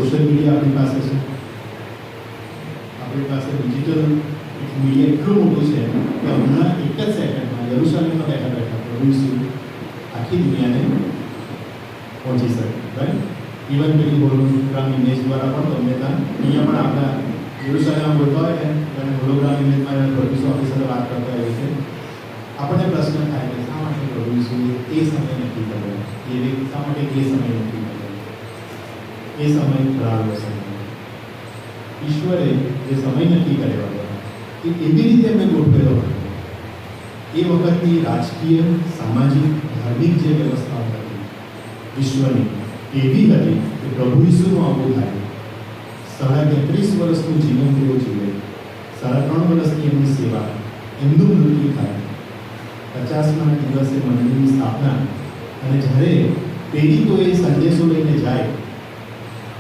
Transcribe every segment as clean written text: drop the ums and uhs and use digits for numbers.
Social media આપણી પાસે છે, આપણી પાસે ડિજિટલ મીડિયા એટલું મોટું છે કે હમણાં એક જ સેકન્ડમાં યરુશલેમમાં બેઠા બેઠા પ્રભુ ઈસુ આખી દુનિયાને પહોંચી શકે. રાઈટ? ઇવન પેલી હોલોગ્રામ ઇમેજ દ્વારા પણ તમને ત્યાં અહીંયા પણ આપણા યરુશલેમમાં બોલતા હોય ને અને હોલોગ્રામ ઇમેજમાં પ્રભુ ઈસુ આપણી સાથે વાત કરતા હોય છે. આપણને પ્રશ્ન થાય કે શા માટે પ્રભુ ઈસુએ એ સમય નક્કી કર્યો, શા માટે એ સમય નક્કી કર્યો? એ સમય ખરાબ સમય. ઈશ્વરે જે સમય નક્કી કર્યો હતો એ એવી રીતે મેં ગોઠવેલો હતો. એ વખતની રાજકીય, સામાજિક, ધાર્મિક જે વ્યવસ્થાઓ હતી વિશ્વની એવી હતી કે પ્રભુ ઈસુનું આવવું થાય. 33.5 વર્ષનું જીવન તેઓ જીવે, 3.5 વર્ષની એમની સેવા, એમનું મૃત્યુ થાય, 50મા દિવસે મંદિરની સ્થાપના, અને જ્યારે પ્રેરિતો એ સંદેશો લઈને જાય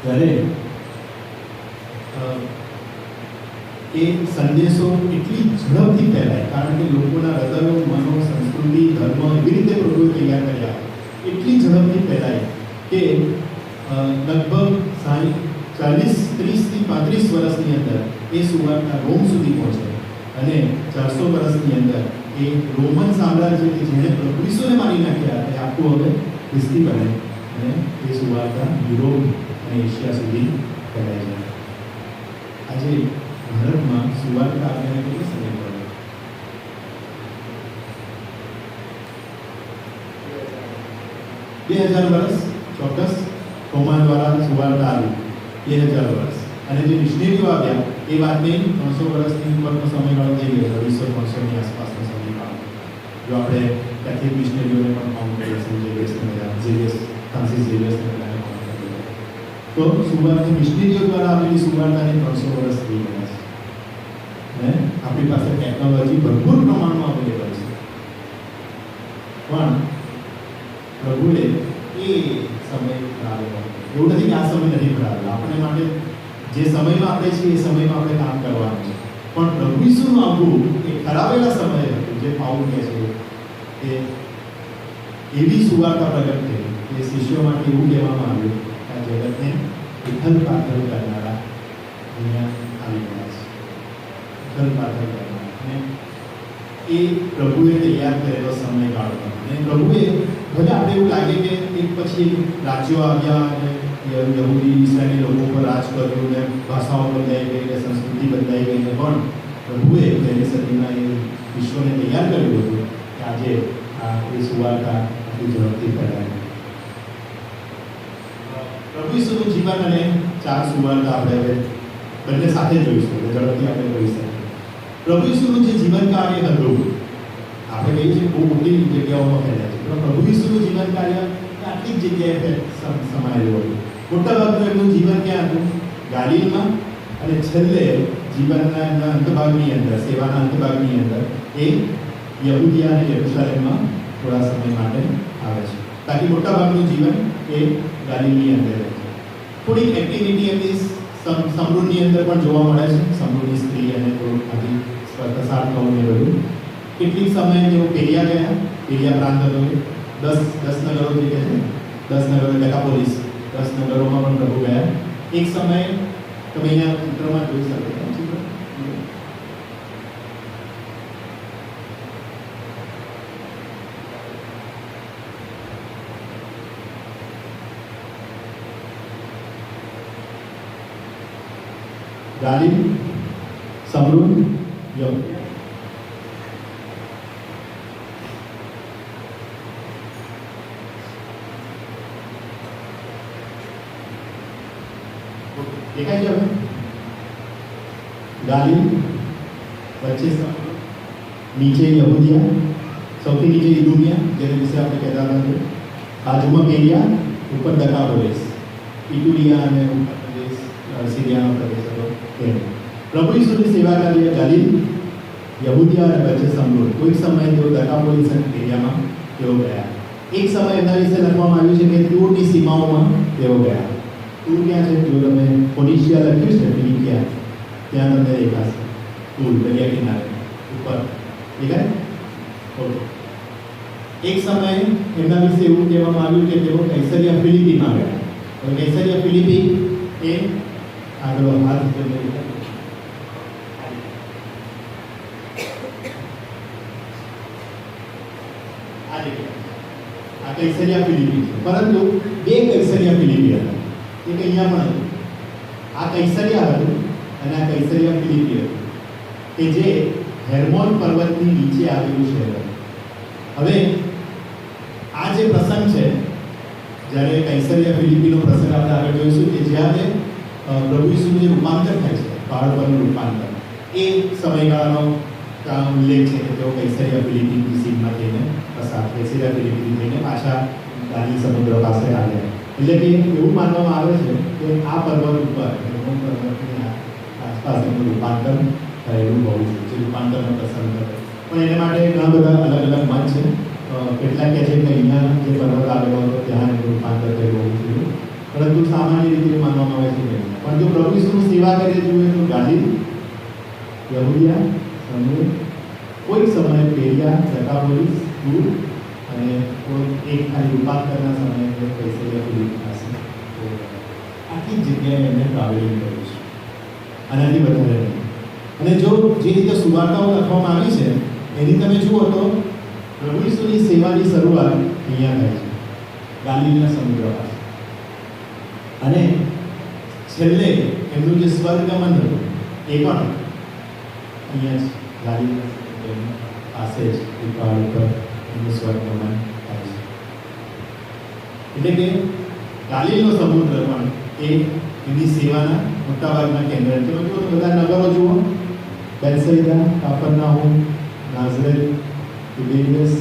ત્યારે એ સંદેશો એટલી ઝડપથી ફેલાય, કારણ કે લોકોના હૃદયો, મનો, સંસ્કૃતિ, ધર્મ એવી રીતે પ્રભુએ તૈયાર કર્યા, એટલી ઝડપથી ફેલાય કે લગભગ 30થી 35 વર્ષની અંદર એ સુવાર્તા રોમ સુધી પહોંચે, અને 400 વર્ષની અંદર એ રોમન સામ્રાજ્ય કે જેણે પ્રભુ ઈસુને મારી નાખ્યા એ આખું હવે ખ્રિસ્તી બને, અને એ સુવાર્તા યુરોપ અને એશિયા સુધી ફેલાય છે. આજે ભારતમાં સુવાર્તા આપણને કેટલો સમય પડ્યો? 2000 વર્ષ ચોક્કસ. રોમન દ્વારા સુવાર્તા આવી 2000 વર્ષ, અને જે મિશનરીઓ આવ્યા એ વાતને 300 વર્ષની ઉપરનો સમયગાળો થઈ ગયો, 250-300ની આસપાસનો સમયગાળો. જો આપણે કેથલિક મિશનરીઓને પણ કાઉન્ટ કરીએ, ફ્રાન્સિસ ઝેવિયર્સને બધાને કાઉન્ટ કરીએ, તો સુવાર્તા મિશનરીઓ દ્વારા આવેલી સુવાર્તાને 300 વર્ષ થઈ ગયા છે. અને આપણી પાસે ટેકનોલોજી ભરપૂર પ્રમાણમાં અવેલેબલ છે, પણ પ્રભુએ એ સમય કરાવેલો. એવું નથી કે આ સમય નથી કરાવેલો, આપણે માટે જે સમયમાં આપણે છીએ એ સમયમાં આપણે કામ કરવાનું છે. પણ પ્રભુ ઈસુનું આવવું એ કરાવેલા સમય હતું, જે પાઉલ કહે છે કે એવી સુવાર્તા પ્રગટ થઈ કે શિષ્યો માટે એવું કહેવામાં આવ્યું કે આ જગતને ઉથલ પાથલ કરનારા અહીંયા આવી ગયા છે. ઉથલ પાથલ કરનારા, અને એ પ્રભુએ તૈયાર કરેલો સમયગાળો હતો. અને પ્રભુએ ભલે આપણે એવું લાગે કે એક પછી એક રાજ્યો આવ્યા અને યહૂદી ઈસરાયેલી લોકો પર રાજ કર્યું, ને ભાષાઓ બદલાઈ ગઈ, ને સંસ્કૃતિ બદલાઈ ગઈ, પણ પ્રભુએ પહેલી સદીમાં એ વિશ્વને તૈયાર કર્યું હતું કે આજે આ એ સુવાર્તા આટલી ઝડપથી ફેલાય. પ્રભુ ઈસુનું જીવન અને 4 સુવાર્તા આપણે હવે બંને સાથે જોઈશું, એટલે ઝડપથી આપણે જોઈ શકીએ. પ્રભુ ઈસુનું જે જીવન કાર્ય હતું, આપણે કહીએ છીએ બહુ મોટી જગ્યાઓમાં ફેલાય છે, પણ પ્રભુ ઈસુનું જીવન કાર્ય આટલી જ જગ્યાએ સમાયેલું હતું. મોટાભાગનું એમનું જીવન ક્યાં હતું? ગાલિલમાં, અને છેલ્લે જીવનના એમના અંતભાગની અંદર, સેવાના અંતભાગની અંદર એ યહૂદિયા અને યરુશલેમમાં થોડા સમય માટે આવે છે. બાકી મોટાભાગનું જીવન એ ગાલિલની અંદર રહે છે. થોડીક એક્ટિવિટી એમની સમૃદ્ધની અંદર પણ જોવા મળે છે, સમૃદ્ધની સ્ત્રી અને થોડુંક આથી પ્રસાર થવું ને બધું. કેટલીક સમયે તેઓ પેરિયા ગયા, પેરિયા પ્રાંત હતો, 10 નગરો જે કહે છે, 10 નગરો ડેકાપોલિસ, 10 નગરોમાં પણ પ્રભુ ગયા. એક સમયે તમે અહીંયા ચિત્રમાં જોઈ શકો છો, ગાલિલ, સમૃદ્ધ, યહૂદિયા. દેખાય છે હવે? ગાલિલ, વચ્ચે નીચે યહૂદિયા, સૌથી નીચે ઇદુમિયા, જેને વિશે આપણે કહેતા હતા, બાજુમાં પેરિયા, ઉપર ડેકાપોલિસ, ઇટુરિયા અને ઉત્તર પ્રદેશ, સિરિયાનો પ્રદેશ હતો. પ્રભુ ઈસુની સેવા કાર્ય ગાલિલ, યહૂદિયા અને વચ્ચે સમૃદ્ધ. કોઈક સમયે તેઓ ડેકાપોલિસ અને પેરિયામાં તેઓ ગયા. એક સમય એમના વિશે લખવામાં આવ્યું છે કે તુરની સીમાઓમાં તેઓ ગયા. તુર ક્યાં છે? જો તમે ફોનિશિયા લખ્યું છે, ફિનિકિયા, ત્યાં તમને દેખાશે તુર, દરિયા કિનારે ઉપર. દેખાય? ઓકે. એક સમયે એમના વિશે એવું કહેવામાં આવ્યું કે તેઓ કૈસરિયા ફિલિપીમાં ગયા. હવે કૈસરિયા ફિલિપી એ આગળ હાથ જોડે આ કૈસરિયા ફિલિપી છે, પરંતુ બે કૈસરિયા ફિલિપી હતા. એક અહીંયા પણ હતું. આ કૈસરિયા હતું અને આ કૈસરિયા ફિલિપી હતું કે જે હેર્મોન પર્વતની નીચે આવેલું શહેર હતું. હવે આ જે પ્રસંગ છે, જ્યારે કૈસરિયા ફિલિપીનો પ્રસંગ આપણે આગળ જોઈશું કે જ્યારે પ્રભુ ઈસુનું જે રૂપાંતર થાય છે, પહાડ પરનું રૂપાંતર, એ સમયગાળાનો ઉલ્લેખ છે કે તેઓ કૈસરિયા ફિલિપીની સીમમાં થઈને કૈસરિયા ફિલિપીની થઈને પાછા ગાલી સમુદ્ર પાસે આવ્યા. એટલે કે એવું માનવામાં આવે છે કે આ પર્વત ઉપર હેર્મોન પર્વતની આસપાસ એનું રૂપાંતર થયેલું હોવું જોઈએ, જે રૂપાંતરનો પ્રસંગ કરે. પણ એને માટે ઘણા બધા અલગ અલગ મત છે. કેટલાક કહે છે કે અહીંયા જે પર્વત આવેલો હતો ત્યાં એનું રૂપાંતર થયેલું હોવું જોઈએ, પરંતુ સામાન્ય રીતે માનવામાં આવે છે કે પણ જો પ્રભુ ઈસુની સેવા કરીએ જોઈએ તો ગાલી, યહૂદિયા, સમૂહ, કોઈક સમયે પેરિયા, ડેકાપોલિસ, ટૂર અને કોઈ એક ખાલી રૂપાંતરના સમયે કૈસરિયા ફિલિપી પાસે આટલી જગ્યાએ એમને ટ્રાવેલિંગ કર્યું છે, આનાથી વધારે નહીં. અને જો જે રીતે સુવાર્તાઓ લખવામાં આવી છે એની તમે જુઓ તો પ્રભુ ઈસુની સેવાની શરૂઆત અહીંયા થાય છે, ગાલિલીના સમુદ્ર પાસે. અને છેલ્લે એમનું જે સ્વર્ગમન હતું એ પણ અહીંયા જ ગાલિલીના સમુદ્રની પાસે જ એ પહાડ ઉપર એમનું સ્વર્ગમન થાય છે. એટલે કે ગાલિલીનો સમુદ્ર પણ એ એમની સેવાના મોટાભાગના કેન્દ્ર. તમે જુઓ તો બધા નગરો જુઓ, બેથસેદા, કાપરનાહુમ, નાઝરેત, તિબેરિયસ,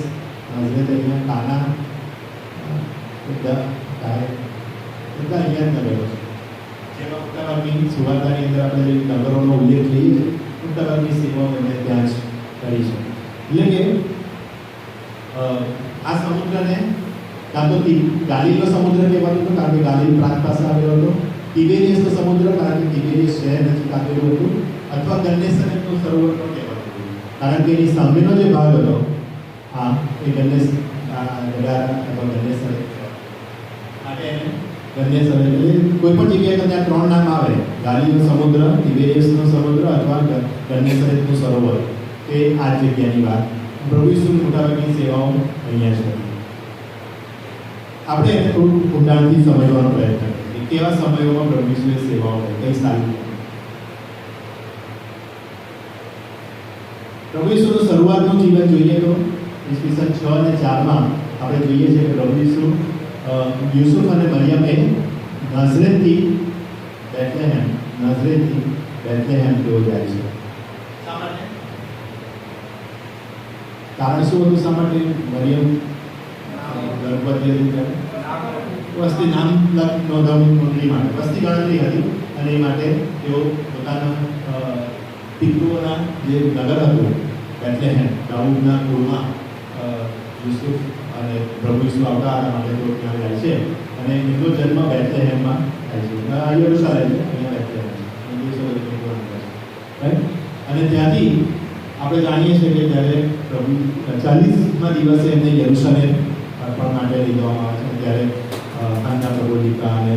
નાઝરેત, અહીંયા કાના, બધા અહીંયા જ નગરો છે. જેમાં મોટાભાગની સુવાર્તાની અંદર આપણે જે નગરોનો ઉલ્લેખ કરીએ છીએ, મોટાભાગની સેવાઓ એમણે ત્યાં જ કરી છે. એટલે કે આ સમુદ્રને કાં તો ગાલિલીનો સમુદ્ર કહેવાતો હતો, કારણ કે ગાલિલી પ્રાંત પાસે આવેલો હતો. તિબેરિયસનો સમુદ્ર, કારણ કે તિબેરિયસ શહેર નજીક આવેલું હતું. અથવા ગન્નેસરેતનો સરોવર પણ કહેવાતું હતું, કારણ કે એની સામેનો જે ભાગ હતો હા એ ગડારા અથવા ગન્નેસરેત માટે એને ગન્નેસરેત, એટલે કોઈ પણ જગ્યાએ ત્યાં ત્રણ નામ આવે, ગાલિલીનો સમુદ્ર, તિબેરિયસનો સમુદ્ર અથવા ગન્નેસરેતનું સરોવર, તે આ જગ્યાની વાત. પ્રભુ ઈસુની મોટાભાગની સેવાઓ અહીંયા છે. આપણે એને થોડું ઊંડાણથી સમજવાનો પ્રયત્ન કરીએ, કેવા સમયોમાં પ્રભુ ઈસુએ સેવાઓ કરી, કઈ સારી. પ્રભુ ઈસુનું શરૂઆતનું જીવન જોઈએ તો ઈસવીસન 6 અને 4માં આપણે જોઈએ છીએ કે પ્રભુ ઈસુ યુસુફ અને મરિયમે નાઝરેતથી બેથલેહેમ તેઓ જાય છે. કારણ શું હતું? શા માટે મરિયમ ગર્ભવતી હતી? વસ્તી નામ નોંધણી માટે, વસ્તી ગણતરી હતી અને એ માટે તેઓ પોતાના પિતૃઓના જે નગર હતું બેથલેહેમ, દાઉદના કુળમાં યુસુફ અને પ્રભુ ઈસુ આવતા હતા માટે તેઓ ત્યાં જાય છે. અને એમનો જન્મ બેથલેહેમમાં થાય છે. યરુશલેમ છે, અહીંયા બેથલેહેમ છે. અને ત્યાંથી આપણે જાણીએ છીએ કે જ્યારે પ્રભુ 40મા દિવસે એમને યરુશલેમ અર્પણ માટે લઈ જવામાં આવે છે, ત્યારે હાન્ના પ્રબોધિકા અને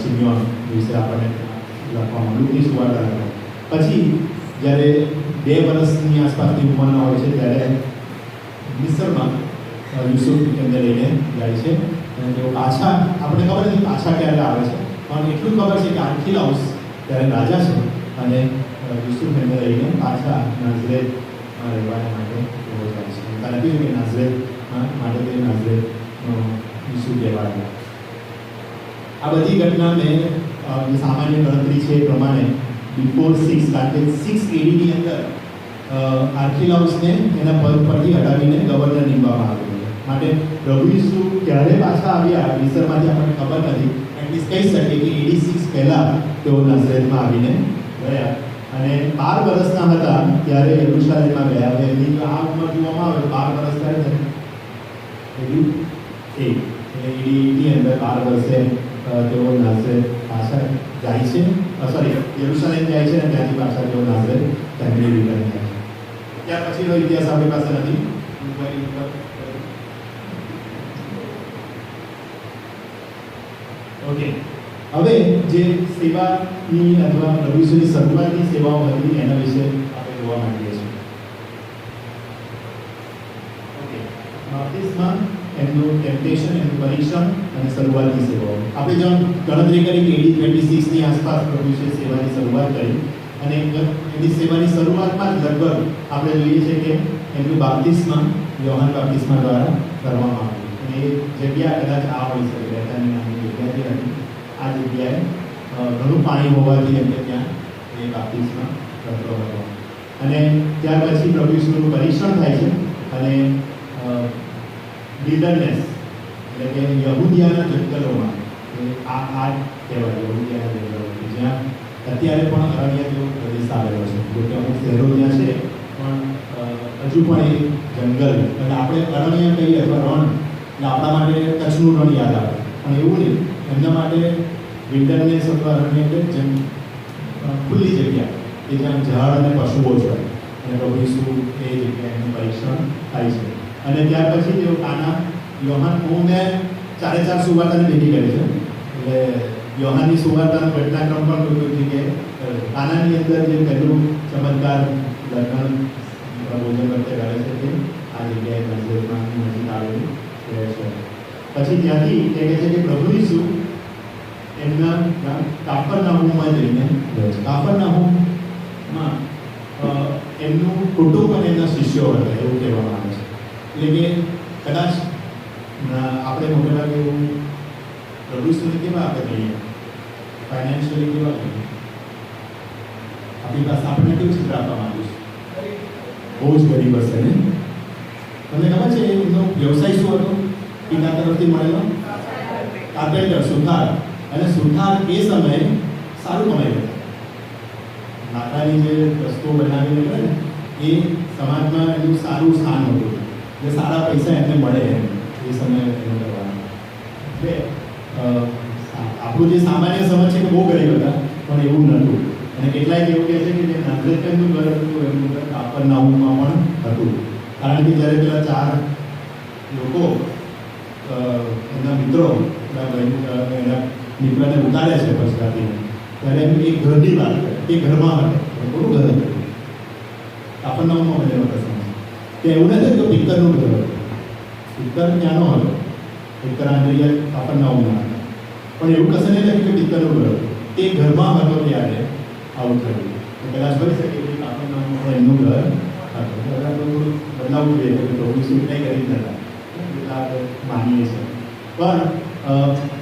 શિમ્યોન વિશે આપણને લખવામાં, લુકની સુવાર્તા લખવામાં. પછી જ્યારે 2 વર્ષની આસપાસની ઉંમરના હોય છે ત્યારે મિસરમાં યુસુફ એમને લઈને જાય છે. અને તેઓ પાછા, આપણે ખબર નથી પાછા ક્યારે આવે છે, પણ એટલું ખબર છે કે આર્કિલાઉસ ત્યારે રાજા છે અને યુસુફ એમને લઈને પાછા નાઝરેતમાં રહેવા માટે તેઓ જાય છે. કારણ કે નાઝરેત માટે તે નાઝરેતનો યુસુફ કહેવાય. આ બધી ઘટના મેં સામાન્ય ગણતરી છે એ પ્રમાણે બિફોર 6, કારણ કે 6 AD ની અંદર આર્કિલાઉસને એના પદ પરથી હટાવીને ગવર્નર નીમવામાં આવ્યો. માટે પ્રભુ ઈસુ ક્યારે પાછા આવ્યા મિસરમાંથી આપણને ખબર નથી. એટલીસ્ટ કહી શકીએ કે AD 6 પહેલાં તેઓ નાઝરેતમાં આવીને ગયા. અને 12 વર્ષના હતા ત્યારે યરુશલેમમાં ગયા. હવે એમની જો આ ઉંમર જોવામાં આવે 12 વર્ષ ત્યારે AD 8, એટલે AD 8 ની અંદર 12 વર્ષે તેઓ નાઝરેત પાછા જાય છે, સોરી યરુશલેમ જાય છે અને ત્યાંથી પાછા તેઓ નાઝરેત ફેમિલી રિટર્ન થાય છે. ત્યાર પછીનો ઇતિહાસ આપણી પાસે નથી. ઓકે, હવે જે સેવાની અથવા પ્રભુ ઈસુની શરૂઆતની સેવાઓ હતી એના વિશે આપણે જોવા માંગીએ છીએ. ઓકે, બાપ્તિસ્મા, એમનું ટેમ્પટેશન, એમનું પરીક્ષણ અને શરૂઆતની સેવાઓ. આપણે જો ગણતરી કરી કે AD 26 ની આસપાસ પ્રભુ ઈસુએ સેવાની શરૂઆત કરી અને એની સેવાની શરૂઆતમાં જ લગભગ આપણે જોઈએ છે કે એમનું બાપ્તિસ્મા યોહાન બાપ્તિસ્મા દ્વારા કરવામાં આવ્યું. અને એ જગ્યા કદાચ આ હોઈ શકે, બેથાની નામની જગ્યાથી હતી. આ જગ્યાએ ઘણું પાણી હોવાથી એમને ત્યાં એ બાપ્તિસ્મા કરતો હતો. અને ત્યાર પછી પ્રભુ ઈસુનું પરીક્ષણ થાય છે અને વિલ્ડરનેસ એટલે કે યહૂદિયાના જંગલોમાં આ કહેવાય, યહૂદિયાના જંગલો જ્યાં અત્યારે પણ અરણ્ય જેવો પ્રદેશ આવેલો છે. જોકે અમુક શહેરો ત્યાં છે પણ હજુ પણ એ જંગલ, એટલે આપણે અરણ્ય કહીએ અથવા રણ એટલે આપણા માટે કચ્છનું રણ યાદ આવે, પણ એવું નહીં. એમના માટે વિલ્ડરનેસ અથવા અરણ્ય એટલે ખુલ્લી જગ્યા કે જ્યાં ઝાડ અને પશુઓ છે. અને પ્રભુ ઈસુ એ જગ્યાએ એનું પરીક્ષણ થાય છે. અને ત્યાર પછી તેઓ કાના યોહાન, હું મેં 4 સુવાર્તાને ભેગી કરી છે. એટલે યોહાનની સુવાર્તાનો ઘટનાક્રમ પણ કોઈ જગ્યાએ કાનાની અંદર જે પહેલું ચમત્કાર લગ્ન ભોજન વખતે કરે છે તે આ જગ્યાએ નાઝરેથમાં નજીક આવેલું રહે છે. પછી ત્યાંથી તે કહે છે કે પ્રભુ ઈસુ એમના કાફરનાહુમમાં જઈને રહે છે. કાફરનાહુમમાં એમનું કુટુંબ અને એમના શિષ્યો હતા એવું કહેવામાં આવે છે. એટલે કે કદાચ આપણે મોટે ભાગે એવું પ્રભુ ઈસુને કેવા આપણે કહીએ, ફાઇનાન્શિયલી કેવા કહીએ, આપણી પાસે આપણને કેવું ચિત્ર આપવામાં આવ્યું છે? બહુ જ ગરીબ હશે ને? તમને ખબર છે એમનો વ્યવસાય શું હતો? પિતા તરફથી મળેલો કાર્પેન્ટર, સુથાર. અને સુથાર એ સમયે સારું કમાઈ હતા. લાકડાની જે વસ્તુઓ બનાવીને કરે ને એ સમાજમાં એનું સારું સ્થાન હતું, એટલે સારા પૈસા એમને મળે એ સમયે એનું કરવાનું. એટલે આપણું જે સામાન્ય સમજ છે કે બહુ ગરીબ હતા, પણ એવું નહોતું. અને કેટલાય એવું કહે છે કે જે નાઝરેથનું ઘર હતું એમનું ઘર કાફરનાહુમમાં પણ હતું. કારણ કે જ્યારે પેલા 4 લોકો એમના મિત્રો એના મિત્રને ઉતારે છે પછતાથી, ત્યારે એમ એક ઘરની વાત કરે. એ ઘરમાં હતા, થોડું ઘર હતું, કાફરનાહુમમાં બનેલો પ્રસંગ. કે એવું નથી કે પિત્તરનું ઘર હતું, પિત્તર ત્યાંનો હતો, પિત્તર આંદ્રિયા કાફરનાહુમમાં હતા. પણ એવું કશે નહીં લાગ્યું કે પિત્તરનું ઘર હતું. એ ઘરમાં હતો ત્યારે આવું થયું. કદાચ બની શકે કે કાફરનાહુમમાં એમનું ઘર હતું. કદાચ થોડું બદલાવવું જોઈએ કે પ્રભુ ઈસુ કંઈ કરી જ નતા, એટલા આપણે માનીએ છીએ. પણ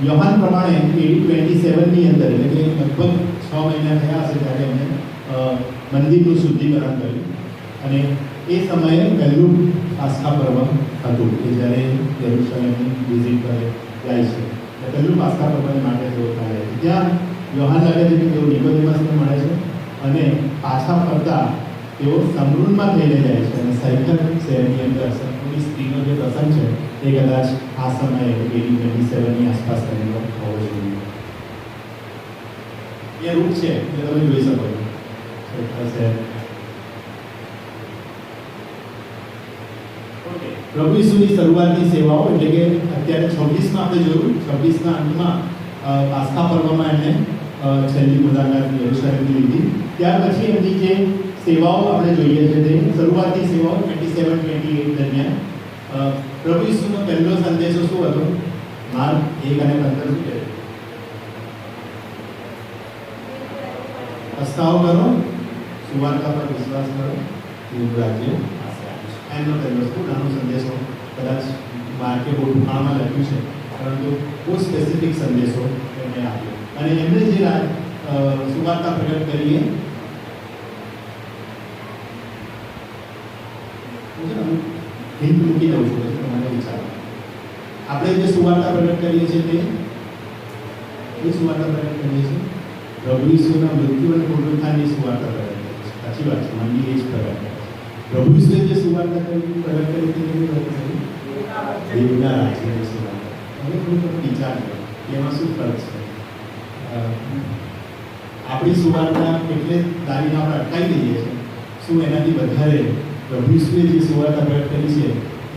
યોહાન પ્રમાણે AD 27ની અંદર એટલે કે લગભગ 6 મહિના થયા હશે ત્યારે એમને મંદિરનું શુદ્ધિકરણ કર્યું. અને એ સમયે પહેલું પાસ્કા પર્વ હતું કે જ્યારે યરુશલેમની વિઝિટ કરે જાય છે. એટલે પહેલું પાસ્કા પર્વને માટે તેઓ થાય છે. ત્યાં યોહાન લાગે છે કે તેઓ નિકોદેમસને મળે છે અને પાછા ફરતા તેઓ સમરૂનમાં થઈને જાય છે. અને સૈકલ શહેરની અંદર સંતોની સ્ત્રીનો જે પ્રસંગ છે એ કદાચ આ સમયે AD 27ની આસપાસ થયેલો હોવો જોઈએ. એ રૂટ છે જે તમે જોઈ શકો છો. પ્રભુ ઈસુની શરૂઆતની સેવાઓ એટલે કે અત્યારે 26માં આપણે જોયું, 26ના અંતમાં પાસ્કા પર્વમાં એમને છેલ્લી મુલાકાત યરુશલેમની લીધી. ત્યાર પછી એમની જે સેવાઓ આપણે જોઈએ છે તે શરૂઆતની સેવાઓ 27-28 દરમિયાન પ્રભુ ઈસુનો પહેલો સંદેશો શું હતો? માર્ક 1 અને 15 શું કહે? પસ્તાવો કરો, સુવાર્તા પર વિશ્વાસ કરો, એવું રાજ્ય એમનો પહેલો નાનો સંદેશો. કદાચ માર્કે બહુ ટૂંકાણમાં લખ્યું છે, પરંતુ બહુ સ્પેસિફિક સંદેશો એમણે આપ્યો. અને એમણે જે સુવાર્તા પ્રગટ કરીએ હિન્ટ મૂકી દઉં છું તમારે વિચારો. આપણે જે સુવાર્તા પ્રગટ કરીએ છીએ તે સુવાર્તા પ્રગટ કરીએ છીએ પ્રભુ ઈસુના મૃત્યુ અને પુનરુત્થાનની સુવાર્તા પ્રગટ કરીએ છીએ. સાચી વાત છે, મંદી એ જ પ્રગટ કરે છે. પ્રભુ ઈસુએ જે સુવાર્તા પ્રગટ કરી તે કેવી પ્રગટ કરી? દેવના રાજ્યની સુવાર્તા. હવે થોડું વિચાર કરો એમાં શું ફરક છે? આપણી સુવાર્તા એટલે દારીને આપણે અટકાવી દઈએ છીએ. શું એનાથી વધારે પ્રભુ ઈસુએ જે સુવાર્તા પ્રગટ કરી છે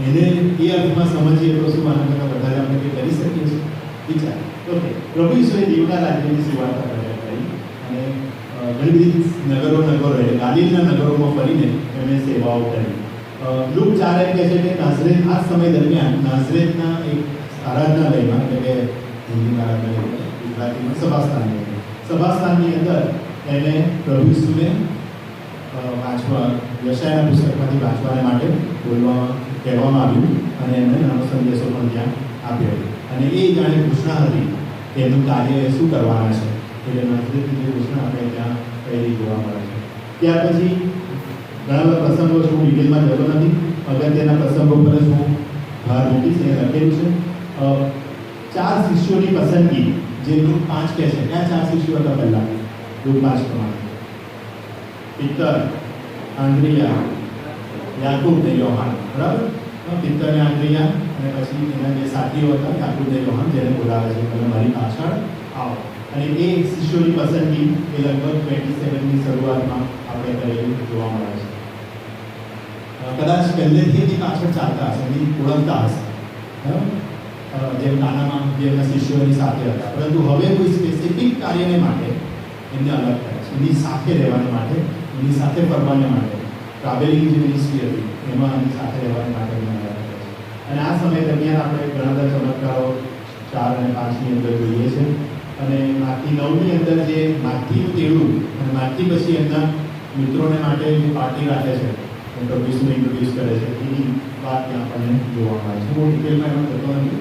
એને એ અર્થમાં સમજીએ તો શું આના કરતાં વધારે આપણે કંઈ કરી શકીએ છીએ? વિચાર. તો ઓકે, પ્રભુ ઈસુએ દીવના રાજ્યની સુવાર્તા પ્રગટ કરી અને ઘણી બધી નગરો એટલે ગાલિલના નગરોમાં ફરીને એમણે સેવાઓ કરી. લૂક 4 કહે છે કે નાઝરેત આ સમય દરમિયાન નાઝરેતના એક આરાધનાલયમાં, એટલે કે હિન્દીમાં આરાધનાલય, ગુજરાતીમાં સભાસ્થાનની અંદર એને પ્રભુ ઈસુને વાંચવા, યશાયાના પુસ્તકમાંથી વાંચવાને માટે કહેવામાં આવ્યું અને એમણે નાનો સંદેશો પણ ત્યાં આપ્યો અને એ જાણે ઘોષણા હતી કે એમનું કાર્ય શું કરવાના છે. એટલે નાઝરેતની જે ઘોષણા આપણે ત્યાં પહેલી જોવા મળે છે. ત્યાર પછી ઘણા બધા પ્રસંગો છે, હું ડિટેલમાં જતો નથી, અગત્યના પ્રસંગો પર જ હું ભાર મૂકીશ. એ લખેલું છે 4 શિષ્યોની પસંદગી, જે લૂક 5 કહે છે. ક્યાં 4 શિષ્યો હતા પહેલા? લૂક 5 પ્રમાણે પિત્તર, આંદ્રિયા, યાકૂબ ને યોહાન. બરાબર? પિત્તર ને આંદ્રિયા અને પછી એના જે સાથીઓ હતા યાકૂબ ને યોહાન, જેને બોલાવે છે તમે મારી પાછળ આવો. અને એ શિષ્યોની પસંદગી એ લગભગ 27ની શરૂઆતમાં આપણે કરેલી જોવા મળે છે. કદાચ પહેલેથી એની પાછળ ચાલતા હશે, એની ઓળખતા હશે, બરાબર? જેમ કાનામાં જે એમના શિષ્યોની સાથે હતા, પરંતુ હવે કોઈ સ્પેસિફિક કાર્યને માટે એમને અલગ કરે છે. એની સાથે રહેવાને માટે, એની સાથે ફરવાને માટે, ટ્રાવેલિંગ જે મિનિસ્ટ્રી હતી એમાં એની સાથે રહેવાને માટે એમને અલગ કરે છે. અને આ સમય દરમિયાન આપણે ઘણા બધા ચમત્કારો 4 અને 5ની અંદર જોઈએ છે. અને માથી 9ની અંદર જે માથીનું તેડું અને માથી પછી એમના મિત્રોને માટે જે પાર્ટી રાખે છે, પ્રભુ ઈસુને ઇન્ટ્રોડ્યુસ કરે છે, એની વાત ત્યાં આપણને જોવા મળે છે. બહુ ડિટેલમાં એમાં થતો નથી.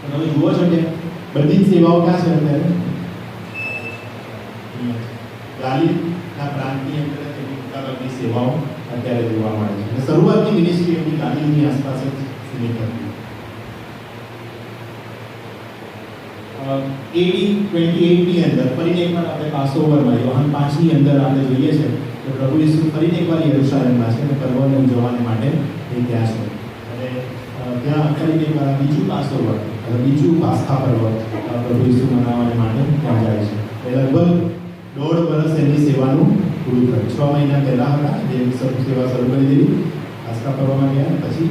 તમે જુઓ છો કે બધી જ સેવાઓ ક્યાં છે અત્યારે? ગાલિલના પ્રાંતની અંદર એની મોટાભાગની સેવાઓ અત્યારે જોવા મળે છે. અને શરૂઆતની મિનિસ્ટ્રી એમની ગાલિલની આસપાસ જ સીમિત હતી. AD 28ની અંદર ફરીને એકવાર આપણે પાસઓવરમાં યોહાન 5ની અંદર આપણે જોઈએ છે કે પ્રભુ ઈસુ ફરીને એકવાર યરુશલેમમાં છે અને પર્વને ઉજવવાને માટે એ ત્યાં છે. અને ત્યાં ફરીને એકવાર બીજું પાસઓવર અને બીજું પાસ્ખા પર્વ પ્રભુ ઈસુ મનાવવાને માટે ત્યાં જાય છે. એ લગભગ 1.5 વર્ષ એમની સેવાનું પૂરું થયું. 6 મહિના પહેલાં હતા જે સેવા શરૂ કરી દીધી, પાસ્ખા પર્વમાં ગયા, પછી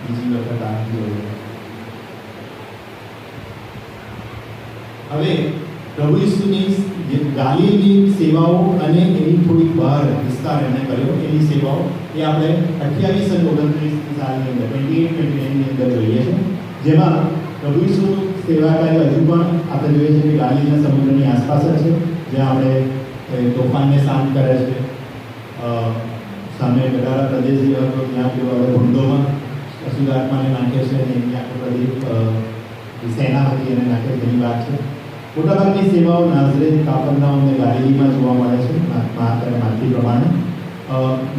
બીજી વખત આ જોયું. હવે પ્રભુ ઈસુની જે ગાલિલની સેવાઓ અને એની થોડીક બહાર વિસ્તાર એમણે કર્યો, એની સેવાઓ એ આપણે 28 અને 29 સાલની અંદર 28-29ની અંદર જોઈએ છે. જેમાં પ્રભુ ઈસુનું સેવા કાર્ય હજુ પણ આપણે જોઈએ છીએ કે ગાલિલના સમુદ્રની આસપાસ જ છે, જ્યાં આપણે તોફાનને શાંત કરે છે. સામે ગડારા પ્રદેશ જે હતો ત્યાં પેલો હવે ભૂંડોમાં અશુદ્ધાત્માને નાખે છે અને એની આખો સેના હતી એને નાખે તેની વાત છે. મોટાભાગની સેવાઓ નાઝરેત, કાપરનાઉમ અને ગાલિલીમાં જોવા મળે છે માર્ક અને માથી પ્રમાણે.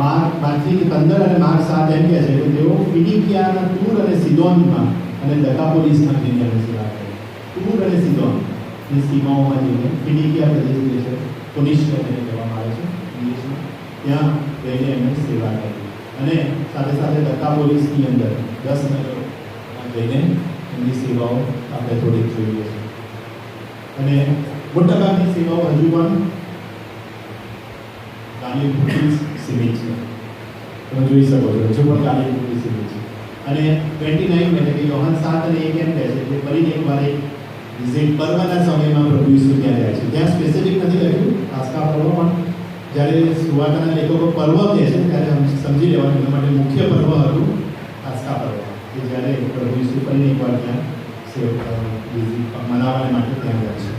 માર્કથી 15 અને માર્ક 7 એમ કહે છે કે તેઓ ફિનિકિયાના તૂર અને સિદોનમાં અને દકાપોલિસમાં જઈને એમની સેવા કરી. તૂર અને સિદોનની સીમાઓમાં જઈને ફિનિકિયા પ્રદેશ જે છે, ફોનિશિયા જેને કહેવામાં આવે છે ઇંગ્લિશમાં, ત્યાં જઈને એમણે સેવા કરી. અને સાથે સાથે દકાપોલિસની અંદર 10 નગરોમાં જઈને એમની સેવાઓ આપણે થોડીક જોઈએ છે. અને મોટાભાગની સેવાઓ હજુ પણ ગાલિલ પૂરતી સીમિત છે. તમે જોઈ શકો છો હજુ પણ ગાલિલ પૂરતી સીમિત છે. અને 29 એટલે કે યોહાન 7 અને 1 એમ કહે છે કે ફરી એકવાર એક વિઝિટ પર્વના સમયમાં પ્રભુ ઈસુ ત્યાં જાય છે. ત્યાં સ્પેસિફિક નથી લખ્યું પાસ્ખા પર્વ, પણ જ્યારે સુવાર્તાના લેખકો પર્વ કહે છે ત્યારે સમજી લેવાનું એના માટે મુખ્ય પર્વ હતું પાસ્ખા પર્વ, કે જ્યારે પ્રભુ ઈસુ ફરી એકવાર ત્યાં મનાવવાને માટે ત્યાં જાય છે.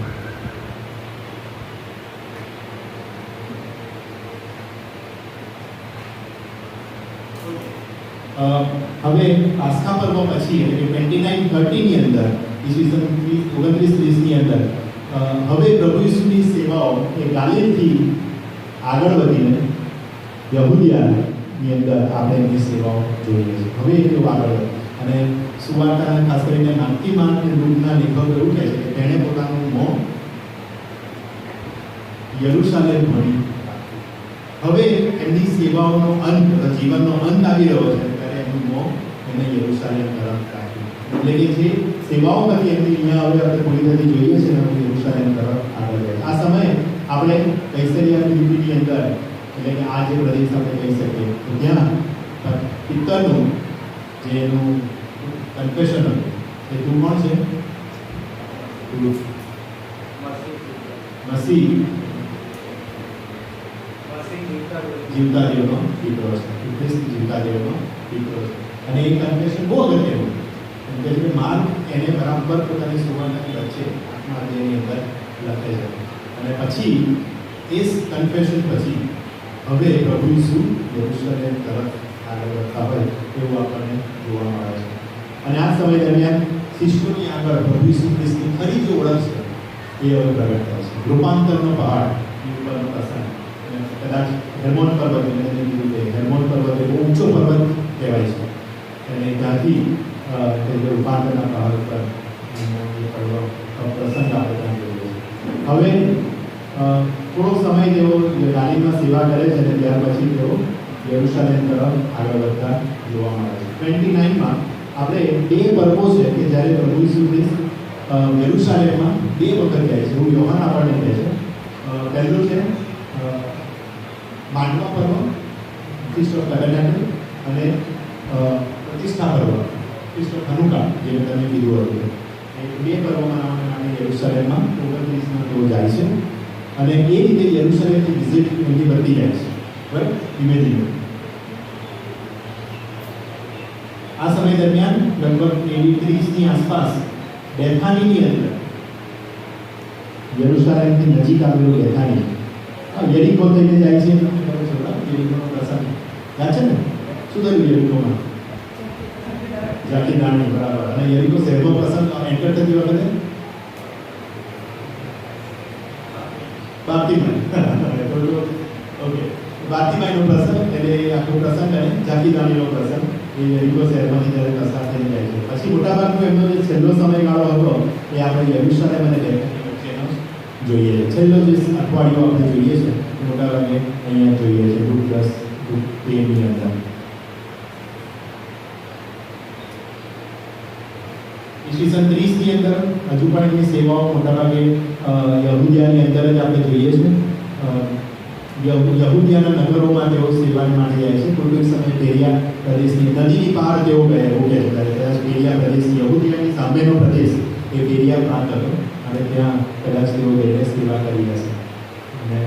હવે પાસ્ખા પર્વ પછી એટલે કે 29-30ની અંદર ઈસવીસન 29-30ની અંદર હવે પ્રભુ ઈસુની સેવાઓ એ ગાલિલથી આગળ વધીને યહૂદિયાની અંદર આપણે એમની સેવાઓ જોઈએ છીએ. હવે એ કેવું આગળ વધે અને સુવાર્તાના ખાસ કરીને માર્કી, માર્ક અને લૂકના લેખકો એવું કહે છે કે તેણે પોતાનું મોં યરુશલેમ ભણી. હવે એમની સેવાઓનો અંત, જીવનનો અંત આવી રહ્યો છે ત્યારે એમનું મોં એને યરુશલેમ તરફ રાખ્યું. એટલે કે જે સેવાઓ કરી એમની અહીંયા હવે આપણે પૂરી થતી જોઈએ છે અને યરુશલેમ તરફ આગળ જાય. આ સમયે આપણે કૈસરિયા ફિલિપીની અંદર એટલે કે આ જે પ્રદેશ આપણે કહી શકીએ તો ત્યાં પિત્તરનું જે એનું કન્ફેશન હતું એ તું કોણ છે? પ્રૂફ મસીહ જીવતા દેવનો દીકરો છે. ખ્રિસ્ત જીવતા દેવનો દીકરો છે. અને એ કન્ફેશન બહુ અગત્યનું કેમ કે માર્ક એને બરાબર પોતાની સુવર્ણની વચ્ચે આત્મા અધ્યાયની અંદર લખે છે. અને પછી એ કન્ફેશન પછી હવે પ્રભુ ઈસુ યરુશલેમ તરફ આગળ વધતા હોય એવું આપણને જોવા મળે છે. અને આ સમય દરમિયાન શિષ્યોની આગળ પ્રભુ ઈસુ ખ્રિસ્તની ખરી જે ઓળખ છે એ હવે પ્રગટ થાય છે. રૂપાંતરનો પહાડ એ ઉપરનો પ્રસંગ કદાચ હેર્મોન પર્વત હેર્મોન પર્વત એ બહુ ઊંચો પર્વત કહેવાય છે. અને ત્યાંથી રૂપાંતરના પહાડ પર પ્રસંગ આપણે ત્યાં જોઈએ છે. હવે થોડો સમય તેઓ ગાલીમાં સેવા કરે છે અને ત્યાર પછી તેઓ યરુશલેમ તરફ આગળ વધતા જોવા મળે છે. 29માં આપણે બે પર્વો છે કે જ્યારે પ્રભુ ઈસુ ખ્રિસ્ત યરુશલેમમાં બે વખત જાય છે એવું યોહાન આપણને કહે છે. પહેલું છે માંડવા પર્વ, ફીસ્ટ ઓફ ટેબરનેકલ, અને પ્રતિષ્ઠા પર્વ, ફીસ્ટ ઓફ હનુકા, જે મેં તમને કીધું હતું. એ બે પર્વમાં યરુશલેમમાં 29માં તેઓ જાય છે અને એ રીતે યરુશલેમની વિઝિટ એમની બદલી જાય છે. બરાબર, ધીમે ધીમે. આ સમય દરમિયાન લગભગ 30ની આસપાસ બેથાનીની અંદર, યરુશલેમથી નજીક આવેલું બેથાની, યરીકો થઈને જાય છે. યરીકોનો પ્રસંગ યાદ છે ને? શું થયું યરીકોમાં? જાકી દાણી, બરાબર. અને યરીકો શહેરનો પ્રસંગ એન્ટર થતી વખતે બાપ્તિમાઈ ઓકે, બાપ્તિમાઈનો પ્રસંગ એટલે આખો પ્રસંગ અને જાકી દાણીનો પ્રસંગ એ યરીકો શહેરમાંથી જ્યારે પસાર થઈ જાય છે. પછી મોટાભાગનો એમનો જે છેલ્લો સમયગાળો હતો એ આપણે યરુશલેમ અને બેથાની વચ્ચેનો જોઈએ છે. છેલ્લો જે અઠવાડિયું આપણે જોઈએ છે એ મોટાભાગે અહીંયા જોઈએ છે લુક 10:13ની અંદર. ઈસવીસન 30ની અંદર હજુ પણ એની સેવાઓ મોટાભાગે યહૂદિયાની અંદર જ આપણે જોઈએ છે. યહૂદિયાના નગરોમાં તેઓ સેવા માટે જાય છે. ટૂંક સમય પેરિયા પ્રદેશની નદીની પાર તેઓ ગયા એવું કહે છે. કદાચ પેરિયા પ્રદેશ યહૂદિયાની સામેનો પ્રદેશ એ પેરિયા પ્રાંત હતો અને ત્યાં કદાચ તેઓ જઈને સેવા કરી હશે. અને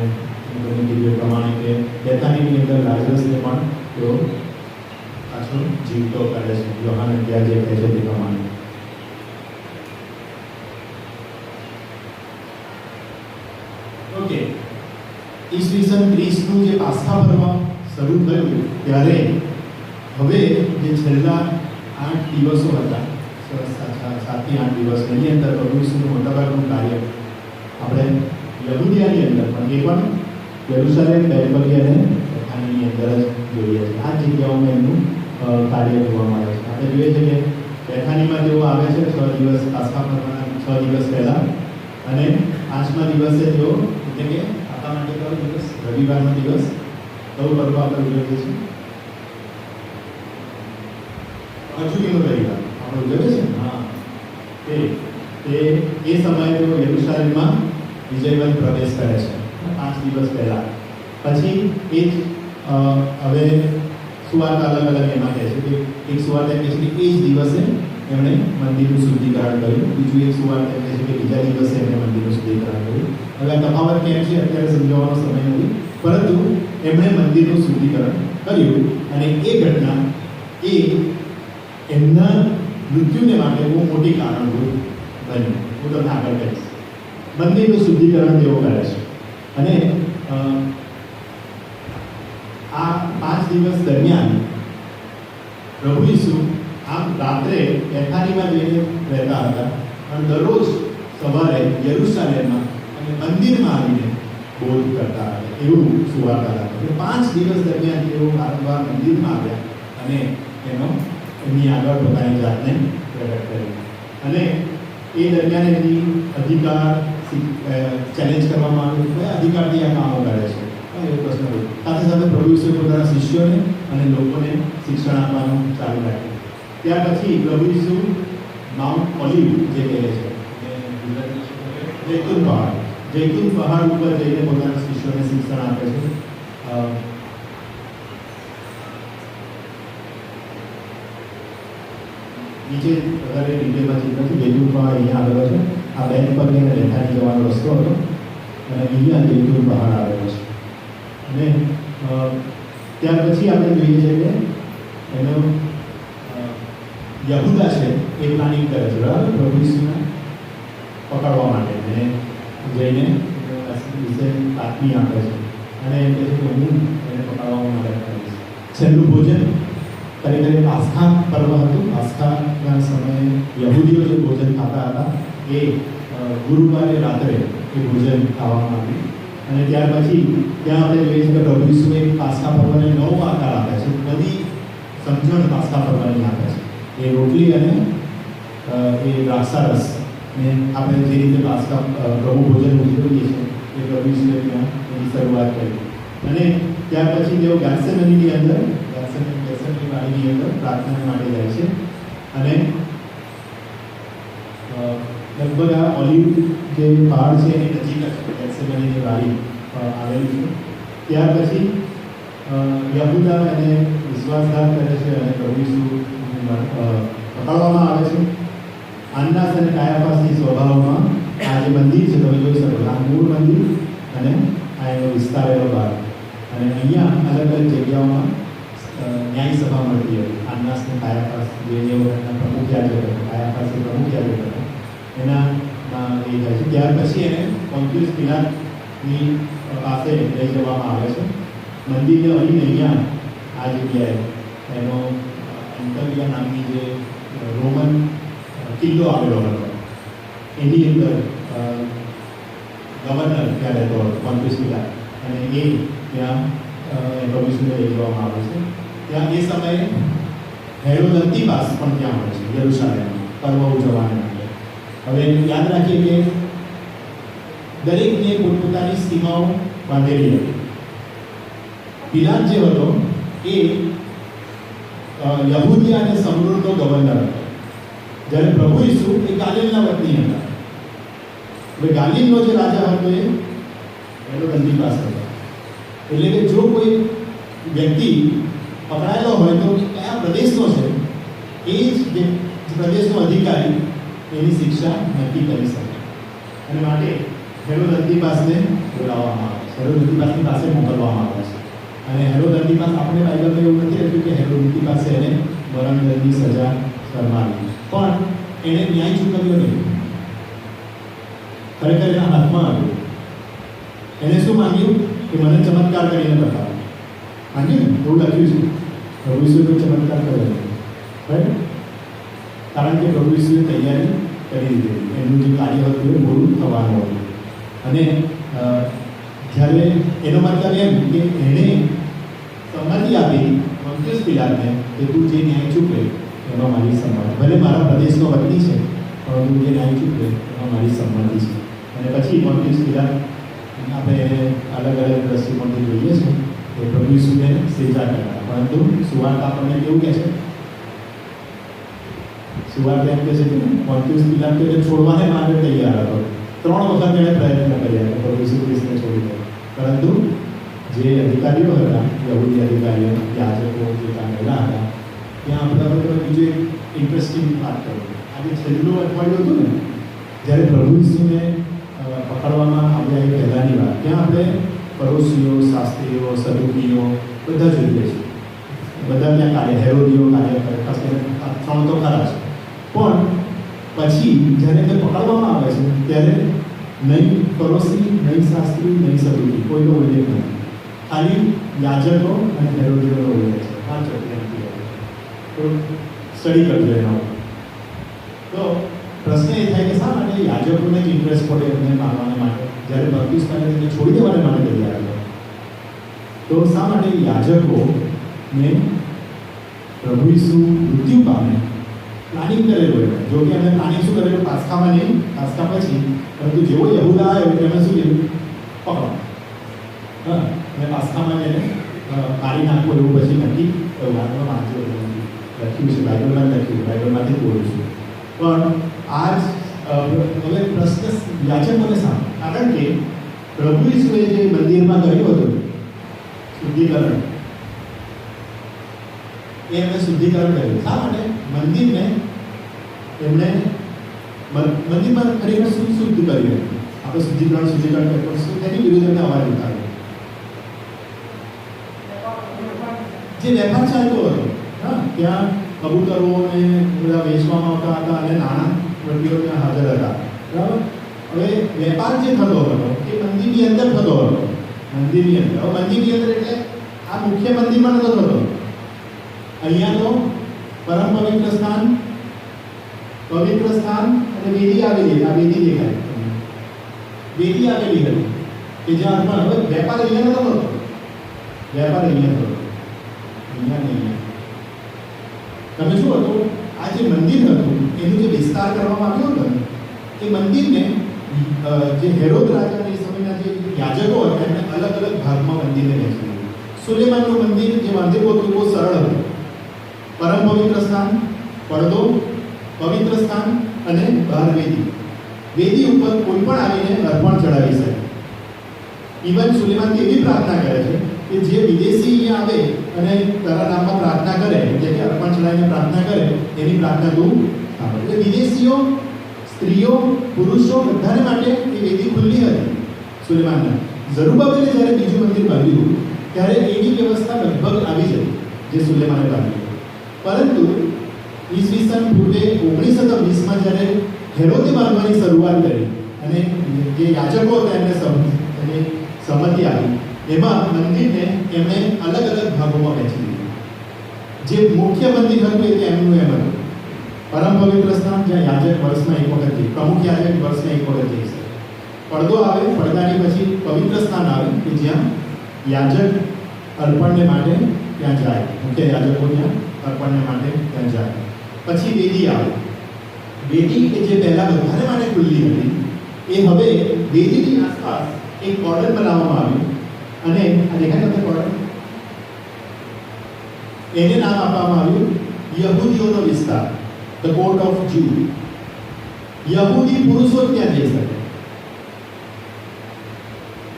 તમને કીધું એ પ્રમાણે કે બેથાનીની અંદર લાજરસને પણ તેઓ પાછો જીવતો કરે છે. યોહાન અધ્યાય જે કહે છે તે પ્રમાણે. ઓકે, ઈસવીસન 30નું જે પાસ્ખા પર્વ શરૂ થયું ત્યારે હવે જે છેલ્લા 8 દિવસો હતા, 7 થી 8 દિવસ, એની અંદર પ્રભુ ઈસુનું મોટાભાગનું કાર્ય આપણે યહૂદિયાની અંદર પણ એ પણ યરુશલેમ, બેથાની અને બેથાનીની અંદર જ જોઈએ છે. આ જગ્યાઓમાં એમનું કાર્ય જોવા મળે છે. આપણે જોઈએ છે કે બેથાનીમાં તેઓ આવે છે 6 દિવસ પાસ્ખા પર્વના 6 દિવસ પહેલાં, અને 5મા દિવસે તેઓ એટલે કે આપણા માટે કયો દિવસ? રવિવારનો દિવસ. કયો પર્વ આપણે ઉજવીએ છીએ? અછૂતીનો રવિવાર આપણે ઉજવીએ છીએ. હા, એ સમયે તેઓ યરુશલેમમાં વિજયવંત પ્રવેશ કરે છે 5 દિવસ પહેલાં. પછી એ જ હવે સુવાર્ત અલગ અલગ એમાં કહે છે કે એક સુવાર્ત એમ કહે છે કે એ જ દિવસે એમણે મંદિરનું શુદ્ધિકરણ કર્યું. બીજું એક સુવાર્ત એમ કહે છે કે બીજા દિવસે એમણે મંદિરનું શુદ્ધિકરણ કર્યું. હવે આ તફાવત કેમ છે અત્યારે સમજાવવાનો સમય નથી, પરંતુ એમણે મંદિરનું શુદ્ધિકરણ કર્યું અને એ ઘટના એ એમના મૃત્યુને માટે બહુ મોટી કારણભૂત બની. હું તમને આગળ કહીશ. મંદિરનું શુદ્ધિકરણ તેઓ કરે છે અને આ 5 દિવસ દરમિયાન પ્રભુ ઈસુ આમ રાત્રે બેથાનીમાં જઈને રહેતા હતા અને દરરોજ સવારે યરુશલેમમાં અને મંદિરમાં આવીને બોધ કરતા હતા. એવું સુવાર્તા હતા. 5 દિવસ દરમિયાન તેઓ વારંવાર મંદિરમાં આવ્યા અને એમની આગળ પોતાની જાતને પ્રગટ કરી. અને એ દરમિયાન એમની અધિકાર ચેલેન્જ કરવામાં આવ્યું. કયા અધિકારથી આ કામો કરે છે? એવો પ્રશ્ન હતો. સાથે સાથે પ્રભુ ઈસુએ પોતાના શિષ્યોને અને લોકોને શિક્ષણ આપવાનું ચાલુ રાખ્યું. ત્યાર પછી પ્રભુ ઈસુ માઉન્ટ ઓલિવ જે કહે છે, જૈતુન પહાડ ઉપર જઈને પોતાના શિષ્યોને શિક્ષણ આપે છે. નીચે વધારે ડિટેલમાં ચિત્ર છે. જૈતુન પહાડ અહીંયા આવેલો છે આ બેન પર એને રહેઠાણી જવાનો રસ્તો હતો અને અહીંયા દેવદૂર પહાડ આવેલો છે. અને ત્યાર પછી આપણે જોઈએ છે કે એનો યહૂદા છે એ પ્લાનિંગ કરે છે, બરાબર, પ્રભુ ઈસુને પકડવા માટે. અને જઈને વિશે બાતમી આપે છે અને એમ કહે છે કે હું એને પકડવામાં મદદ કરીશ. છેલ્લું ભોજન ખરેખર પાસ્કા પર્વ હતું. પાસ્કાના સમયે યહૂદીઓ જે ભોજન ખાતા હતા એ ગુરુવારે રાત્રે એ ભોજન ખાવામાં આવ્યું. અને ત્યાર પછી ત્યાં આપણે જોઈએ છીએ કે પ્રભુ ઈસુએ પાસ્કા પર્વને નવો આકાર આપે છે. બધી સમજણ પાસ્કા પર્વની આપે છે. એ રોટલી અને એ દ્રાક્ષારસ ને આપણે જે રીતે પાસ્કા પ્રભુ ભોજન ઉજવીએ છીએ એ પ્રભુ ઈસુએ ત્યાં એની શરૂઆત કરી. અને ત્યાર પછી તેઓ ગેથસેમનીની અંદર ગેથસેમની વાડીની અંદર પ્રાર્થના માટે જાય છે. અને લગભગ આ ઓલિવ જે પહાડ છે એની નજીક જ ગેથસેમનીની વાડી આવેલી છે. ત્યાર પછી યહૂદા એને વિશ્વાસઘાત કરે છે અને પ્રભુ ઈસુ પકડવામાં આવે છે. આન્નાસ અને કાયાફાસની સ્વભાવમાં આ જે મંદિર છે તમે જોઈ શકો, આ મૂળ મંદિર અને આ એનો વિસ્તારેલો ભાગ. અને અહીંયા અલગ અલગ જગ્યાઓમાં ન્યાય સભા મળતી હતી. આન્નાસ અને કાયાફાસ જે વખતના પ્રમુખ યાજક હતો, કાયાફાસ એ પ્રમુખ યાજક હતો, એના એ થાય છે. ત્યાર પછી એને પોન્ટિયસ પિલાતની પાસે લઈ જવામાં આવે છે. મંદિરને અડીને અહીંયા આ જગ્યાએ એનો અંતરિયા નામની જે રોમન કિલ્લો આવેલો હતો એની અંદર ગવર્નર ત્યાં રહેતો હતો પોન્ટિયસ પિલાત. અને એ ત્યાં પ્રભુ ઈસુને લઈ જવામાં આવે છે. ત્યાં એ સમયે હેરોદ અંતિપાસ પણ ત્યાં હોય છે યરુશલેમમાં પર્વ ઉજવવાને માટે. હવે યાદ રાખીએ કે દરેકને પોતપોતાની સીમાઓ બાંધેલી હતી. પિલાત જે હતો એ યહૂદિયા અને સમૃદ્ધનો ગવર્નર હતો, જ્યારે પ્રભુ ઈસુ એ ગાલિલના વતની હતા. હવે ગાલિલનો જે રાજા હતો એ હેરોદ અંતિપાસ હતો. એટલે કે જો કોઈ વ્યક્તિ પકડાયેલો હોય તો કયા પ્રદેશનો છે એ જ પ્રદેશનો અધિકારી એની શિક્ષા નક્કી કરી શકે. અને માટે હેરોદ અંતિપાસને બોલાવવામાં આવે છે, હેરોદ અંતિપાસની પાસે મોકલવામાં આવે છે. અને હેરોદ અંતિપાસ આપણે બાઇબલમાં એવું નથી લખ્યું કે હેરોદ અંતિપાસે એને મરણદંડની સજા ફરમાવી, પણ એણે ન્યાય ચૂકવ્યો નહીં. ખરેખર એના હાથમાં આવ્યું. એને શું માંગ્યું કે મને ચમત્કાર કરીને બતાવો. માંગ્યું ને એવું લખ્યું છે. પ્રભુ ઈસુએ કોઈ ચમત્કાર કર્યો નહીં, રાઈટ? કારણ કે પ્રભુ ઈસુએ તૈયારી કરી દીધી. એનું જે કાર્ય હતું એ પૂરું થવાનું હતું. અને જ્યારે એનો મતલબ એમ કે એણે સંમતિ આપી પોન્ટિયસ પિલાતને કે તું જે ન્યાય ચૂકે એમાં મારી સંમતિ, ભલે મારા પ્રદેશનો વતની છે પણ તું જે ન્યાય ચૂકે એમાં મારી સંમતિ છે. અને પછી પોન્ટિયસ પિલાત આપણે એને અલગ અલગ દ્રષ્ટિકોણથી જોઈએ છે કે પ્રભુ ઈસુને સજા કર્યા. પરંતુ સુવાર્તા આપણને કેવું કહે છે? સુવાર્તા એમ કહે છે કે પોન્ટિયસ પિલાત તો એને છોડવાને માટે તૈયાર હતો. 3 વખત એણે પ્રયત્ન કર્યા કે પ્રભુ ઈસુ ખ્રિસ્તને છોડી દે, પરંતુ જે અધિકારીઓ હતા, યહૂદી અધિકારીઓ, યાજકો જે ત્યાં ગયેલા હતા, ત્યાં આપણે બીજું એક ઇન્ટરેસ્ટિંગ વાત કરું. આજે છેલ્લું અઠવાડિયું હતું ને, જ્યારે પ્રભુ ઈસુને પકડવામાં આવ્યા એ પહેલાંની વાત, ત્યાં આપણે પરોશીઓ, શાસ્ત્રીઓ, સદુકીઓ બધા જોઈએ છીએ. બધા ત્યાં હેરોદીઓ કાર્ય કરે, ખાસ કરીને 3 તો ખરા છે. પણ પછી જ્યારે એને પકડવામાં આવે છે ત્યારે નહીં પરોશી, નહીં શાસ્ત્રી, નહીં સદુકી, કોઈનો ઉલ્લેખ નથી. ખાલી યાજકો અને હેરોદીઓનો ઉલ્લેખ છે. 5 વ્યક્તિ. તો સ્ટડી કરજો એના ઉપર. તો પ્રશ્ન એ થાય કે શા માટે યાજકોને જ ઇન્ટરેસ્ટ પડે એમને મારવાને માટે, જ્યારે બત્રીસ તારીખને છોડી દેવાને માટે તૈયાર હતો? તો શા માટે યાજકોને પ્રભુ ઈસુ મૃત્યુ પામે પ્લાનિંગ કરેલું હોય? જો કે એમને પ્લાનિંગ શું કરેલું? પાસ્કામાં નહીં, પાસ્કા પછી, પરંતુ જેવો યહૂદા આવ્યો એમને શું કીધું? પકડો. હા, અને પાસ્કામાં એને મારી નાખવું એવું પછી નક્કી વાતમાં વાંચ્યું લખ્યું છે, બાઇબલમાં લખ્યું, બાઇબલમાંથી બોલું છું. પણ આજ હવે પ્રશ્ન યાચકોને સામે, કારણ કે પ્રભુ ઈસુએ જે મંદિરમાં કર્યું હતું શુદ્ધિકરણ, એ એમણે શુદ્ધિકરણ કર્યું. શા માટે? મંદિરને એમણે મંદિરમાં ખરેખર શુદ્ધ કર્યું. આપણે શુદ્ધિકરણ કરશું તેની વિરુદ્ધ એમને અવાજ ઉઠાવ્યો. જે વેપાર ચાલતો હતો, હા, ત્યાં કબૂતરો ને બધા વેચવામાં આવતા હતા અને નાણાં વટીઓ ત્યાં હાજર હતા. બરાબર. હવે વેપાર જે થતો હતો એ મંદિરની અંદર થતો હતો. મંદિરની અંદર. હવે મંદિરની અંદર એટલે આ મુખ્ય મંદિરમાં નતો થતો. અહીંયા તો પરમ પવિત્ર સ્થાન અને વેદી આવેલી. આ વેદી દેખાય. વેદી આવેલી હતી કે જ્યાં પણ હવે વેપાર અહીંયા નતો થતો. વેપાર અહીંયા થતો. અહીંયા નહીં. તમે શું હતું, આ જે મંદિર હતું એનું જે વિસ્તાર કરવામાં આવ્યો હતો એ મંદિરને જે હેરોદ રાજાના સમયના જે યાજકો હતા એમને અલગ અલગ ભાગમાં મંદિરને વહેંચી દીધું. સુલેમાનનું મંદિર જે બાંધેલું હતું બહુ સરળ હતું. પરમ પવિત્ર સ્થાન, પડદો, પવિત્ર સ્થાન અને બહાર વેદી. વેદી ઉપર કોઈ પણ આવીને અર્પણ ચડાવી શકે. ઇવન સુલેમાન એવી પ્રાર્થના કરે છે કે જે વિદેશી અહીંયા આવે અને તારા નામમાં પ્રાર્થના કરે, એટલે કે અર્પણ ચડાવીને પ્રાર્થના કરે, એની પ્રાર્થના તું સાંભળ. એટલે વિદેશીઓ, સ્ત્રીઓ, પુરુષો બધાને માટે એ વેદી ખુલ્લી હતી સુલેમાનના. ઝરુબાબેલે જ્યારે બીજું મંદિર બાંધ્યું ત્યારે એની વ્યવસ્થા લગભગ આવી જતી જે સુલેમાને બાંધ્યું. પરંતુ ઈસવીસન પૂર્વે 1920માં જ્યારે હેરોદે બાંધવાની શરૂઆત કરી અને જે યાચકો હતા એમને સંમતિ આપી, એમાં મંદિરને એમણે અલગ અલગ ભાગોમાં વહેંચી દીધું. જે મુખ્ય મંદિર હતું એ એમનું એમ હતું. પરમ પવિત્ર સ્થાન જ્યાં યાજક વર્ષમાં એક વખત જઈ, પ્રમુખ યાજક વર્ષમાં એક વખત જઈ શકે. પડદો આવે, પડદાની પછી પવિત્ર સ્થાન આવે કે જ્યાં યાજક અર્પણને માટે ત્યાં જાય. મુખ્ય યાજકો ત્યાં અર્પણને માટે ત્યાં જાય. પછી વેદી આવે. વેદી કે જે પહેલા બધાને માટે ખુલ્લી હતી એ હવે વેદીની આસપાસ એક કોર્ડન બનાવવામાં આવ્યું અને આ દેખાય તમને કોર્ડન, એને નામ આપવામાં આવ્યું યહૂદીઓનો વિસ્તાર, ધ કોર્ટ ઓફ જ્યુ. યહૂદી પુરુષો ત્યાં જઈ શકે,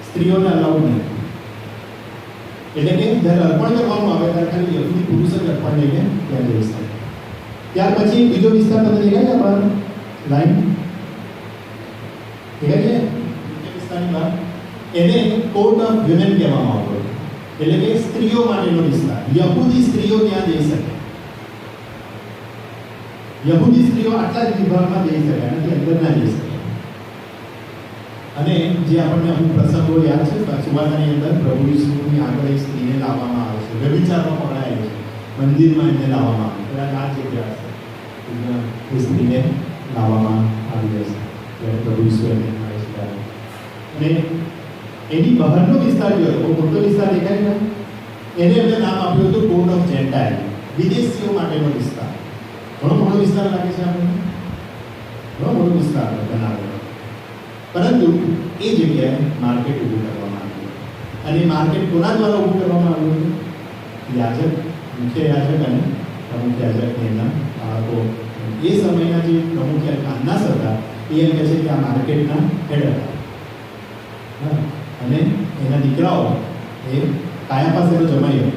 સ્ત્રીઓને અલાઉડ નહીં. એટલે કે જ્યારે અર્પણ કરવામાં આવે ત્યારે ખાલી યહૂદી પુરુષ જ અર્પણ લઈને ત્યાં જઈ શકે. ત્યાર પછી બીજો વિસ્તાર તમને દેખાય છે બહાર લાઈન દેખાય છે બીજા વિસ્તારની બહાર, એને કોર્ટ ઓફ વિમેન કહેવામાં આવતો. એટલે કે સ્ત્રીઓ માટેનો વિસ્તાર. યહૂદી સ્ત્રીઓ ત્યાં જઈ શકે. યહૂદી સ્ત્રીઓ આટલા જ વિભાગમાં જઈ શકે, આનાથી અંદર ના જઈ શકે. અને જે આપણને અમુક પ્રસંગો યાદ છે સુવાર્તાની અંદર પ્રભુ ઈસુની આગળ એક સ્ત્રીને લાવવામાં આવે છે, વ્યભિચારમાં પકડાયેલી છે, મંદિરમાં એને લાવવામાં આવે. કદાચ આ જગ્યા છે એ સ્ત્રીને લાવવામાં આવી જશે જ્યારે પ્રભુ ઈસુ એને આવે છે ત્યારે. અને એની બહારનો વિસ્તાર જો હતો, મોટો વિસ્તાર દેખાય ને, એને એમને નામ આપ્યું હતું કોર્ટ ઓફ જેન્ટાઇલ, વિદેશીઓ માટેનો વિસ્તાર. ઘણો મોટો વિસ્તાર લાગે છે આપણને, ઘણો મોટો વિસ્તાર બનાવેલો. પરંતુ એ જગ્યાએ માર્કેટ ઊભું કરવામાં આવ્યું. અને માર્કેટ કોના દ્વારા ઊભું કરવામાં આવ્યું હતું? યાજક, મુખ્ય યાજક અને પ્રમુખ યાજક એના બાળકો. એ સમયના જે પ્રમુખ અન્નાસ હતા એ એમ કહે છે કે આ માર્કેટના હેડ હતા. અને એના દીકરાઓ એ કાયાપાસ એનો જમાઈ હતો,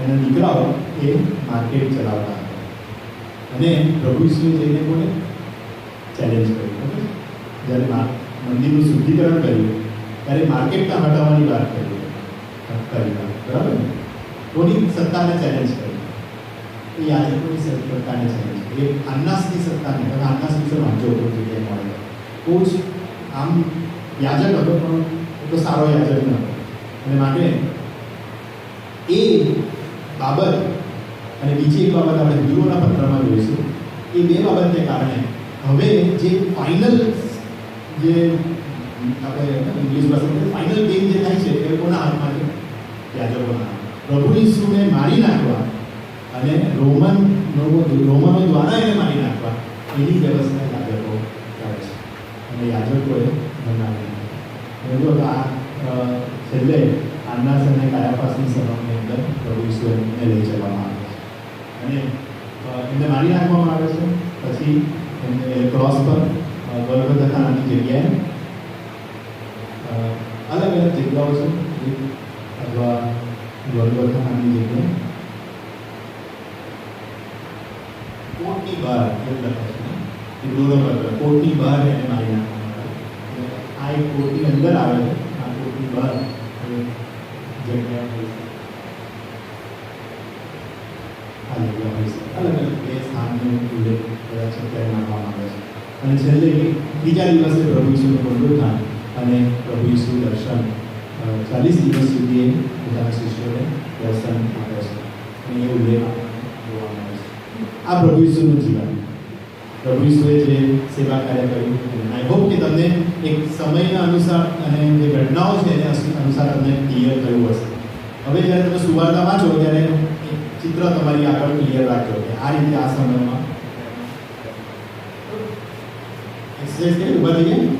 એના દીકરાઓ એ માર્કેટ ચલાવતા હતા. અને પ્રભુ ઈસુએ જઈને કોને ચેલેન્જ કર્યું? જ્યારે મંદિરનું શુદ્ધિકરણ કર્યું ત્યારે માર્કેટના હટાવવાની વાત કરી. બરાબર ને? કોની સત્તાને ચેલેન્જ કરી? એ યાજકોની સત્તાને ચેલેન્જ કરી. એ અન્નાસની સત્તાને. તમે અન્નાસ વિશે વાંચો તો જગ્યાએ મળે. બહુ જ આમ યાજક હતો પણ એટલો સારો યાજક ન હતો. અને માટે એ બાબત અને બીજી એક બાબત આપણે હિબ્રુઓના પત્રમાં જોઈશું. એ બે બાબતને કારણે હવે જે ફાઇનલ જે આપણે ઇંગ્લિશ ભાષામાં ફાઇનલ ગેમ જે થાય છે એ કોના હાથમાં છે? યાજકોના. પ્રભુ ઈસુને મારી નાખવા અને રોમનો દ્વારા એને મારી નાખવા એની વ્યવસ્થા યાજકો કરે છે. અને યાજકોએ બનાવી એવું આ છેલ્લે આન્નાસ અને કાયાપાસની સભાની અંદર પ્રભુ ઈસુને લઈ જવામાં આવે છે અને એમને મારી નાખવામાં આવે છે. પછી એમને ક્રોસ પર ગોલગોથા નામની જગ્યાએ અલગ અલગ જગ્યાઓ છે અથવા ગોલગોથા નામની જગ્યાએ કોર્ટની બહાર એવું લખે છે વિરોધો પત્ર કોર્ટની બહાર એને મારી નાખવામાં આવે. આ એક કોર્ટની અંદર આવે છે, આ કોર્ટની બહાર જગ્યા હોય છે. આ જગ્યા હોય છે. અલગ અલગ બે સ્થાનનો ઉલ્લેખ કદાચ અત્યારે નાખવામાં આવે છે. અને છેલ્લે બીજા દિવસે પ્રભુ ઈસુનું પુનરુત્થાન અને પ્રભુ ઈસુ દર્શન 40 દિવસ સુધી પોતાના શિષ્યોને દર્શન આપે છે. અને એ ઉલ્લેખ જોવા મળે છે. આ પ્રભુ ઈસુનું જીવન, પ્રભુ ઈસુએ જે સેવા કાર્ય કર્યું, આઈ હોપ કે તમને એક સમયના અનુસાર અને જે ઘટનાઓ છે એને અનુસાર તમને ક્લિયર થયું હશે. હવે જ્યારે તમે સુવાર્તા વાંચો ત્યારે એક ચિત્ર તમારી આગળ ક્લિયર રાખજો કે આ રીતે આ સમયમાં એક્સરસાઇઝ કરી ઉભા થઈએ.